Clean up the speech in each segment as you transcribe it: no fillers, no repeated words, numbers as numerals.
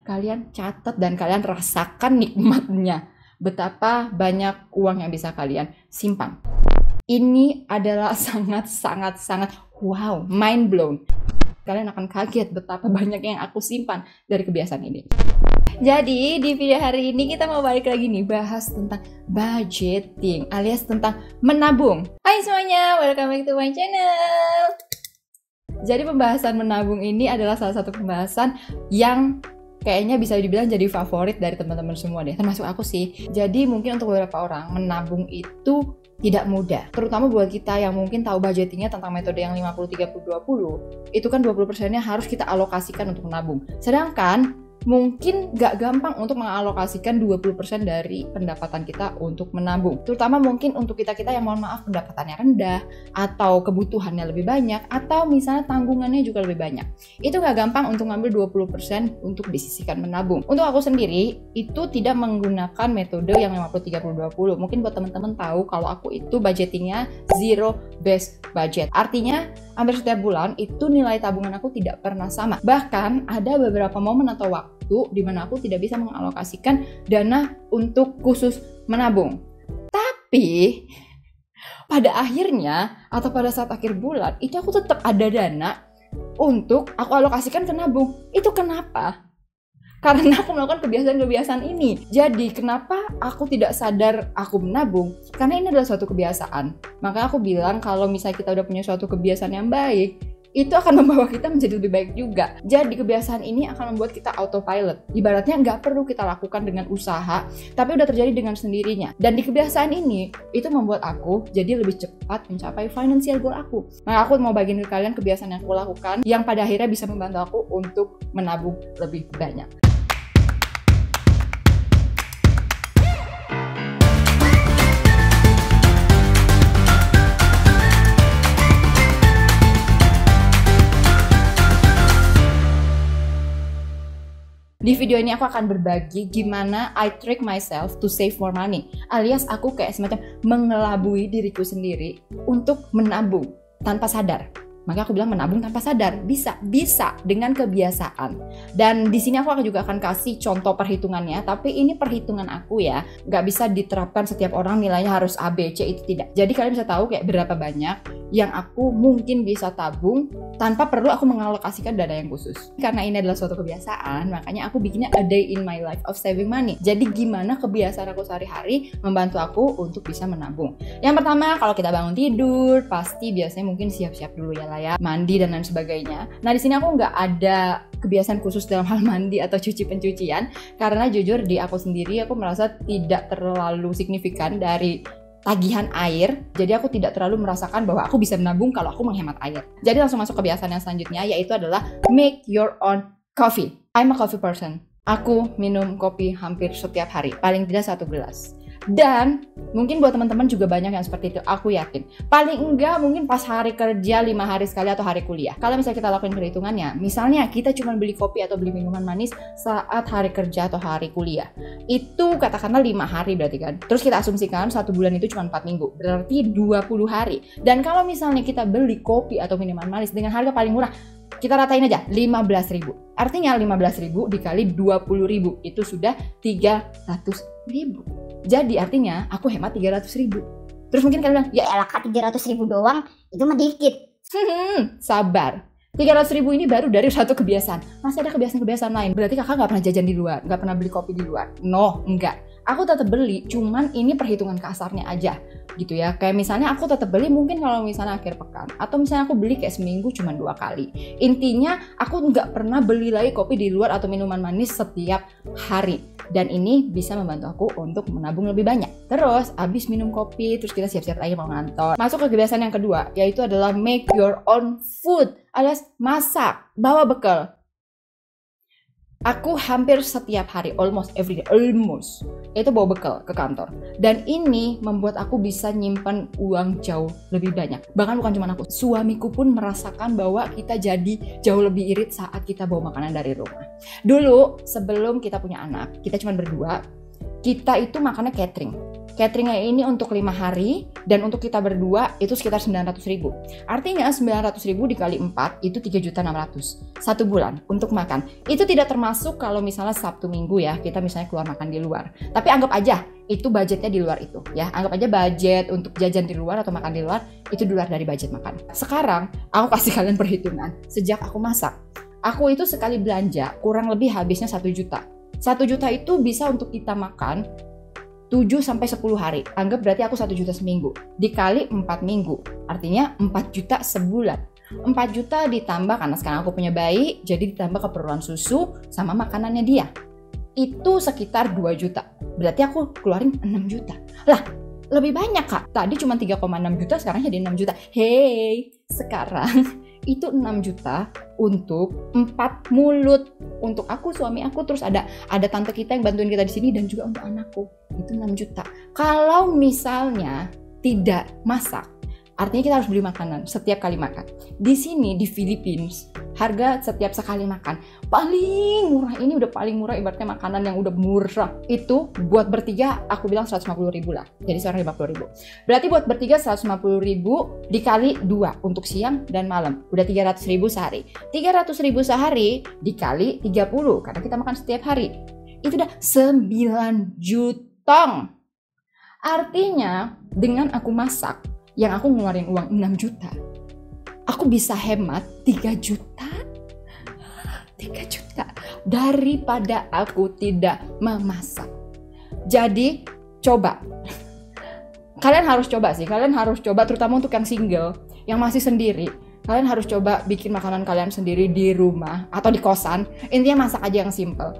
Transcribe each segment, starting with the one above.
kalian catat dan kalian rasakan nikmatnya. Betapa banyak uang yang bisa kalian simpan. Ini adalah sangat wow, mind blown. Kalian akan kaget betapa banyak yang aku simpan dari kebiasaan ini. Jadi di video hari ini kita mau balik lagi nih, bahas tentang budgeting alias tentang menabung. Hai semuanya, welcome back to my channel. Jadi pembahasan menabung ini adalah salah satu pembahasan yang kayaknya bisa dibilang jadi favorit dari teman-teman semua deh, termasuk aku sih. Jadi mungkin untuk beberapa orang menabung itu tidak mudah, terutama buat kita yang mungkin tahu budgetingnya tentang metode yang 50-30-20. Itu kan 20%-nya harus kita alokasikan untuk menabung. Sedangkan mungkin gak gampang untuk mengalokasikan 20% dari pendapatan kita untuk menabung. Terutama mungkin untuk kita-kita yang mohon maaf pendapatannya rendah, atau kebutuhannya lebih banyak, atau misalnya tanggungannya juga lebih banyak. Itu gak gampang untuk ngambil 20% untuk disisihkan menabung. Untuk aku sendiri, itu tidak menggunakan metode yang 50-30-20. Mungkin buat teman-teman tahu kalau aku itu budgetingnya zero based budget. Artinya, hampir setiap bulan itu nilai tabungan aku tidak pernah sama. Bahkan ada beberapa momen atau waktu di mana aku tidak bisa mengalokasikan dana untuk khusus menabung. Tapi pada akhirnya atau pada saat akhir bulan itu aku tetap ada dana untuk aku alokasikan ke nabung. Itu kenapa? Karena aku melakukan kebiasaan-kebiasaan ini. Jadi kenapa aku tidak sadar aku menabung? Karena ini adalah suatu kebiasaan. Maka aku bilang kalau misalnya kita udah punya suatu kebiasaan yang baik, itu akan membawa kita menjadi lebih baik juga. Jadi kebiasaan ini akan membuat kita autopilot. Ibaratnya nggak perlu kita lakukan dengan usaha, tapi udah terjadi dengan sendirinya. Dan di kebiasaan ini, itu membuat aku jadi lebih cepat mencapai financial goal aku. Nah, aku mau bagiin ke kalian kebiasaan yang aku lakukan, yang pada akhirnya bisa membantu aku untuk menabung lebih banyak. Di video ini aku akan berbagi gimana I trick myself to save more money, alias aku kayak semacam mengelabui diriku sendiri untuk menabung tanpa sadar. Maka aku bilang menabung tanpa sadar, bisa dengan kebiasaan. Dan di sini aku juga akan kasih contoh perhitungannya, tapi ini perhitungan aku ya, nggak bisa diterapkan setiap orang nilainya harus A, B, C, itu tidak. Jadi kalian bisa tahu kayak berapa banyak yang aku mungkin bisa tabung tanpa perlu aku mengalokasikan dana yang khusus. Karena ini adalah suatu kebiasaan, makanya aku bikinnya a day in my life of saving money. Jadi gimana kebiasaan aku sehari-hari membantu aku untuk bisa menabung. Yang pertama, kalau kita bangun tidur, pasti biasanya mungkin siap-siap dulu ya, mandi dan lain sebagainya. Nah di sini aku nggak ada kebiasaan khusus dalam hal mandi atau cuci pencucian, karena jujur di aku sendiri aku merasa tidak terlalu signifikan dari tagihan air, jadi aku tidak terlalu merasakan bahwa aku bisa menabung kalau aku menghemat air. Jadi langsung masuk kebiasaan yang selanjutnya, yaitu adalah make your own coffee. I'm a coffee person. Aku minum kopi hampir setiap hari, paling tidak 1 gelas. Dan mungkin buat teman-teman juga banyak yang seperti itu, aku yakin. Paling enggak mungkin pas hari kerja 5 hari sekali atau hari kuliah. Kalau misalnya kita lakuin perhitungannya, misalnya kita cuma beli kopi atau beli minuman manis saat hari kerja atau hari kuliah. Itu katakanlah 5 hari berarti kan. Terus kita asumsikan 1 bulan itu cuma 4 minggu, berarti 20 hari. Dan kalau misalnya kita beli kopi atau minuman manis dengan harga paling murah, kita ratain aja 15.000. Artinya 15.000 dikali 20.000 itu sudah 300.000. Jadi artinya aku hemat 300.000. Terus mungkin kalian bilang, ya elah 300.000 doang, itu mah dikit. Sabar. 300.000 ini baru dari satu kebiasaan. Masih ada kebiasaan-kebiasaan lain. Berarti kakak gak pernah jajan di luar, gak pernah beli kopi di luar. No, enggak. Aku tetap beli, cuman ini perhitungan kasarnya aja gitu ya. Kayak misalnya aku tetap beli mungkin kalau misalnya akhir pekan, atau misalnya aku beli kayak seminggu cuma 2 kali. Intinya aku nggak pernah beli lagi kopi di luar atau minuman manis setiap hari. Dan ini bisa membantu aku untuk menabung lebih banyak. Terus abis minum kopi, terus kita siap-siap lagi mau ngantor. Masuk ke kebiasaan yang kedua, yaitu adalah make your own food, alias masak, bawa bekal. Aku hampir setiap hari, almost every day, itu bawa bekal ke kantor. Dan ini membuat aku bisa nyimpan uang jauh lebih banyak. Bahkan bukan cuma aku, suamiku pun merasakan bahwa kita jadi jauh lebih irit saat kita bawa makanan dari rumah. Dulu, sebelum kita punya anak, kita cuma berdua, kita itu makannya catering. Cateringnya ini untuk 5 hari dan untuk kita berdua itu sekitar 900.000. Artinya 900.000 dikali 4 itu 3.600.000 satu bulan untuk makan. Itu tidak termasuk kalau misalnya Sabtu Minggu ya, kita misalnya keluar makan di luar. Tapi anggap aja itu budgetnya di luar itu ya. Anggap aja budget untuk jajan di luar atau makan di luar itu di luar dari budget makan. Sekarang aku kasih kalian perhitungan. Sejak aku masak, aku itu sekali belanja kurang lebih habisnya 1 juta. 1 juta itu bisa untuk kita makan 7-10 hari. Anggap berarti aku 1 juta seminggu. Dikali 4 minggu. Artinya 4 juta sebulan. 4 juta ditambah karena sekarang aku punya bayi, jadi ditambah keperluan susu sama makanannya dia. Itu sekitar 2 juta. Berarti aku keluarin 6 juta. Lah, lebih banyak Kak. Tadi cuma 3,6 juta, sekarang jadi 6 juta. Hey, sekarang itu 6 juta untuk 4 mulut. Untuk aku, suami aku, terus ada tante kita yang bantuin kita di sini dan juga untuk anakku. Itu 6 juta. Kalau misalnya tidak masak, artinya kita harus beli makanan setiap kali makan. Di sini di Philippines, harga setiap sekali makan paling murah, ini udah paling murah ibaratnya makanan yang udah murah. Itu buat bertiga aku bilang 150.000 lah. Jadi 150.000. Berarti buat bertiga 150.000 dikali 2 untuk siang dan malam. Udah 300.000 sehari. 300.000 sehari dikali 30 karena kita makan setiap hari. Itu udah 9 juta. Artinya dengan aku masak yang aku ngeluarin uang 6 juta, aku bisa hemat 3 juta. 3 juta daripada aku tidak memasak. Jadi coba. Kalian harus coba sih, kalian harus coba terutama untuk yang single, yang masih sendiri. Kalian harus coba bikin makanan kalian sendiri di rumah atau di kosan. Intinya masak aja yang simple.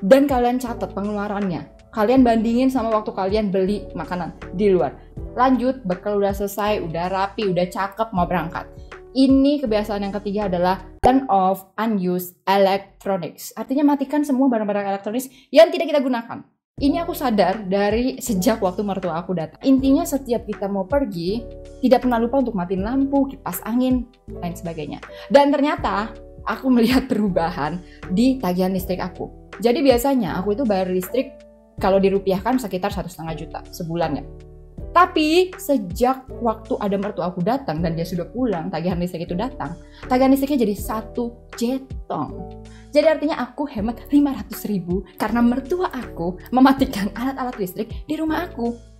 Dan kalian catat pengeluarannya. Kalian bandingin sama waktu kalian beli makanan di luar. Lanjut, bekal udah selesai, udah rapi, udah cakep, mau berangkat. Ini kebiasaan yang ketiga adalah turn off unused electronics. Artinya matikan semua barang-barang elektronik yang tidak kita gunakan. Ini aku sadar dari sejak waktu mertua aku datang. Intinya setiap kita mau pergi, tidak pernah lupa untuk matiin lampu, kipas angin, lain sebagainya. Dan ternyata aku melihat perubahan di tagihan listrik aku. Jadi biasanya aku itu bayar listrik kalau dirupiahkan sekitar 1,5 juta sebulannya. Tapi sejak waktu ada mertua aku datang dan dia sudah pulang, tagihan listrik itu datang, tagihan listriknya jadi 1 jetong. Jadi artinya aku hemat 500.000 karena mertua aku mematikan alat-alat listrik di rumah aku.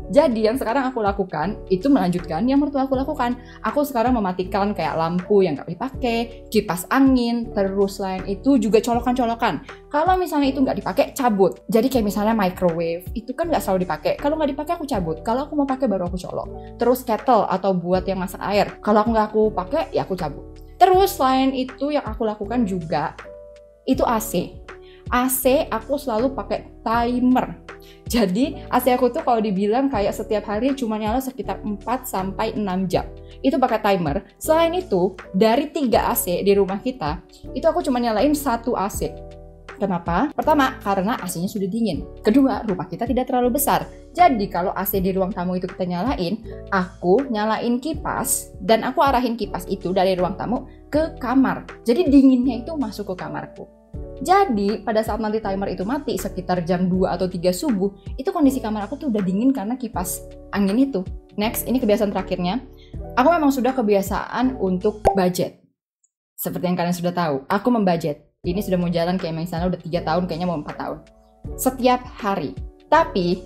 Jadi yang sekarang aku lakukan itu melanjutkan yang mertua aku lakukan. Aku sekarang mematikan kayak lampu yang gak dipakai, kipas angin, terus lain itu juga colokan-colokan. Kalau misalnya itu nggak dipakai, cabut. Jadi kayak misalnya microwave, itu kan nggak selalu dipakai. Kalau nggak dipakai aku cabut. Kalau aku mau pakai baru aku colok. Terus kettle atau buat yang masak air. Kalau aku nggak aku pakai, ya aku cabut. Terus selain itu yang aku lakukan juga itu AC. AC aku selalu pakai timer. Jadi AC aku tuh kalau dibilang kayak setiap hari cuma nyala sekitar 4-6 jam. Itu pakai timer. Selain itu, dari 3 AC di rumah kita, itu aku cuma nyalain 1 AC. Kenapa? Pertama, karena AC-nya sudah dingin. Kedua, rumah kita tidak terlalu besar. Jadi kalau AC di ruang tamu itu kita nyalain, aku nyalain kipas dan aku arahin kipas itu dari ruang tamu ke kamar. Jadi dinginnya itu masuk ke kamarku. Jadi pada saat nanti timer itu mati sekitar jam 2 atau 3 subuh, itu kondisi kamar aku tuh udah dingin karena kipas angin itu. Next, ini kebiasaan terakhirnya. Aku memang sudah kebiasaan untuk budget. Seperti yang kalian sudah tahu, aku membudget. Ini sudah mau jalan kayak misalnya udah 3 tahun, kayaknya mau 4 tahun. Setiap hari. Tapi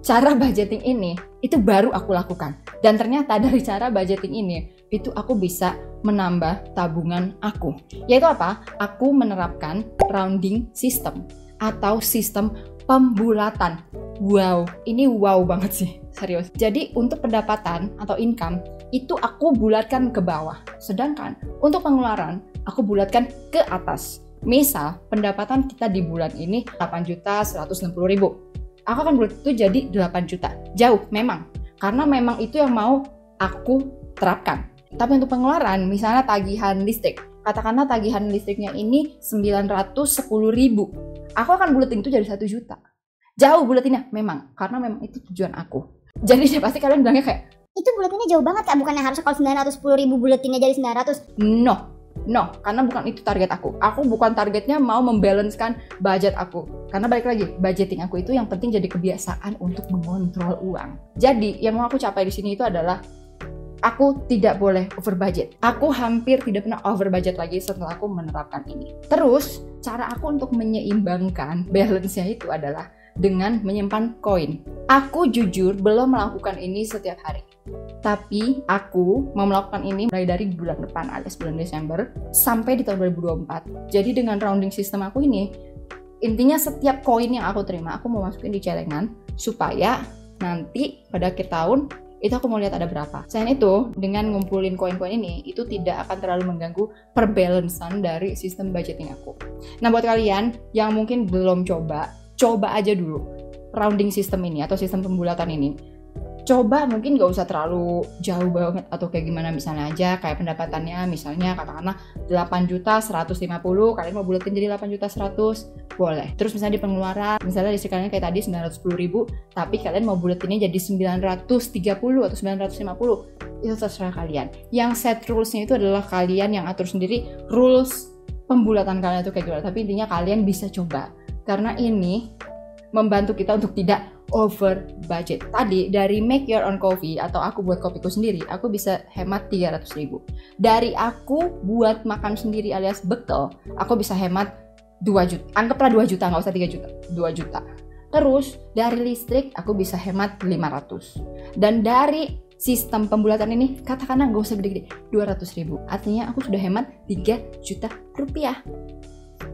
cara budgeting ini itu baru aku lakukan. Dan ternyata dari cara budgeting ini itu aku bisa menambah tabungan aku. Yaitu apa? Aku menerapkan rounding system atau sistem pembulatan. Wow, ini wow banget sih, serius. Jadi untuk pendapatan atau income itu aku bulatkan ke bawah. Sedangkan untuk pengeluaran aku bulatkan ke atas. Misal pendapatan kita di bulan ini 8.160.000. Aku akan bulat itu jadi 8 juta. Jauh memang. Karena memang itu yang mau aku terapkan. Tapi untuk pengeluaran, misalnya tagihan listrik. Katakanlah tagihan listriknya ini 910.000. Aku akan bulatin itu jadi 1 juta. Jauh bulatinnya memang. Karena memang itu tujuan aku. Jadi pasti kalian bilangnya kayak, itu bulatinnya jauh banget Kak, bukannya harusnya kalau 910.000 bulatinnya jadi 900? no. No, karena bukan itu target aku. Aku bukan targetnya mau membalancekan budget aku. Karena balik lagi, budgeting aku itu yang penting jadi kebiasaan untuk mengontrol uang. Jadi, yang mau aku capai di sini itu adalah aku tidak boleh over budget. Aku hampir tidak pernah over budget lagi setelah aku menerapkan ini. Terus, cara aku untuk menyeimbangkan balance-nya itu adalah dengan menyimpan koin. Aku jujur belum melakukan ini setiap hari. Tapi aku mau melakukan ini mulai dari bulan depan alias bulan Desember sampai di tahun 2024. Jadi dengan rounding system aku ini, intinya setiap koin yang aku terima aku mau masukin di celengan supaya nanti pada akhir tahun itu aku mau lihat ada berapa. Selain itu, dengan ngumpulin koin-koin ini itu tidak akan terlalu mengganggu perbalancean dari sistem budgeting aku. Nah, buat kalian yang mungkin belum coba aja dulu rounding system ini atau sistem pembulatan ini. Coba mungkin gak usah terlalu jauh banget atau kayak gimana, misalnya aja kayak pendapatannya misalnya katakanlah 8 juta 150, kalian mau bulatin jadi 8 juta 100, boleh. Terus misalnya di pengeluaran, misalnya listrik kalian kayak tadi 910 ribu, tapi kalian mau bulatinnya jadi 930 atau 950, itu terserah kalian. Yang set rules-nya itu adalah kalian yang atur sendiri rules pembulatan kalian itu kayak gimana, tapi intinya kalian bisa coba. Karena ini membantu kita untuk tidak over budget. Tadi dari make your own coffee atau aku buat kopiku sendiri, aku bisa hemat 300 ribu. Dari aku buat makan sendiri alias bekal, aku bisa hemat 2 juta. Anggaplah 2 juta, nggak usah 3 juta. 2 juta. Terus dari listrik aku bisa hemat 500. Dan dari sistem pembulatan ini, katakanlah nggak usah gede-gede, 200 ribu. Artinya aku sudah hemat 3 juta rupiah.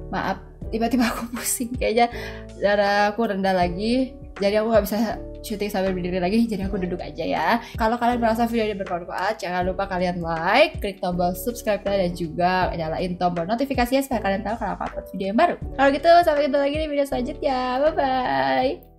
Maaf, tiba-tiba aku pusing, kayaknya darah aku rendah lagi, jadi aku gak bisa syuting sambil berdiri lagi, jadi aku duduk aja ya. Kalau kalian merasa video ini bermanfaat, jangan lupa kalian like, klik tombol subscribe dan juga nyalain tombol notifikasinya supaya kalian tahu kalau aku upload video yang baru. Kalau gitu, sampai ketemu lagi di video selanjutnya. Bye bye.